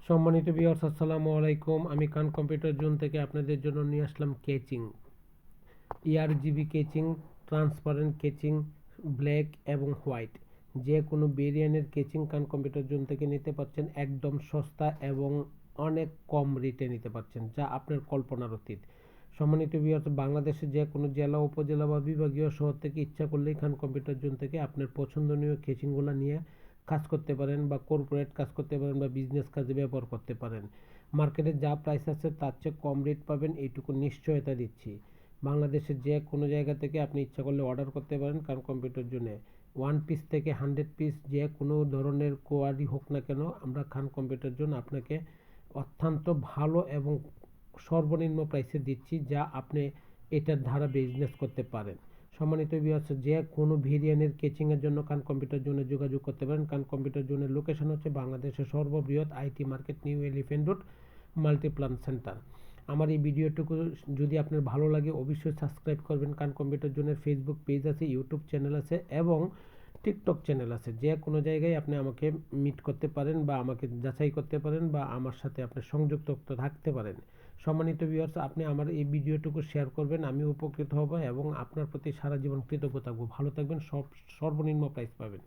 সম্মানিত ভিউয়ার্স, আসসালামু আলাইকুম। আমি খান কম্পিউটার জোন থেকে আপনাদের জন্য নিয়ে আসলাম কেচিং, ERGB কেচিং, ট্রান্সপারেন্ট কেচিং, ব্ল্যাক এবং হোয়াইট। যে কোনো ভেরিয়েন্টের কেচিং খান কম্পিউটার জোন থেকে নিতে পারছেন একদম সস্তা এবং অনেক কম রেটে নিতে পারছেন, যা আপনার কল্পনার অতীত। সম্মানিত ভিউয়ার্স, বাংলাদেশের যে কোনো জেলা, উপজেলা বা বিভাগীয় শহর থেকে ইচ্ছা করলেই খান কম্পিউটার জোন থেকে আপনার পছন্দনীয় কেচিংগুলো নিয়ে কাজ করতে পারেন, বা কর্পোরেট কাজ করতে পারেন, বা বিজনেস কাজে ব্যবহার করতে পারেন। মার্কেটে যা প্রাইস আছে তার চেয়ে কম রেট পাবেন, এইটুকু নিশ্চয়তা দিচ্ছি। বাংলাদেশের যে কোনো জায়গা থেকে আপনি ইচ্ছা করলে অর্ডার করতে পারেন খান কম্পিউটার জোনে। 1 পিস থেকে 100 পিস যে কোনো ধরনের কোয়ারি হোক না কেন, আমরা খান কম্পিউটার জোন আপনাকে অত্যন্ত ভালো এবং সর্বনিম্ন প্রাইসে দিচ্ছি, যা আপনি এটার দ্বারা বিজনেস করতে পারেন। সম্মানিত ভিউয়ার্স, যে কোনো ভেরিয়েন্টের কেচিংয়ের জন্য খান কম্পিউটার জোনে যোগাযোগ করতে পারেন। খান কম্পিউটার জোনের লোকেশন হচ্ছে বাংলাদেশের সর্ববৃহৎ IT market, new elephant road, Multiplan centre. আমার এই ভিডিওটুকু যদি আপনার ভালো লাগে, অবশ্যই সাবস্ক্রাইব করবেন। খান কম্পিউটার জোনের ফেসবুক পেজ আছে, ইউটিউব চ্যানেল আছে এবং টিকটক চ্যানেল আছে। যে কোনো জায়গায় আপনি আমাকে মিট করতে পারেন, বা আমাকে যাচাই করতে পারেন, বা আমার সাথে আপনি সংযুক্ত থাকতে পারেন। সম্মানিত ভিউয়ার্স, আপনি আমার এই ভিডিওটুকু শেয়ার করবেন, আমি উপকৃত হব এবং আপনার প্রতি সারা জীবন কৃতজ্ঞ থাকবো। ভালো থাকবেন, সর্বনিম্ন প্রাইস পাবেন।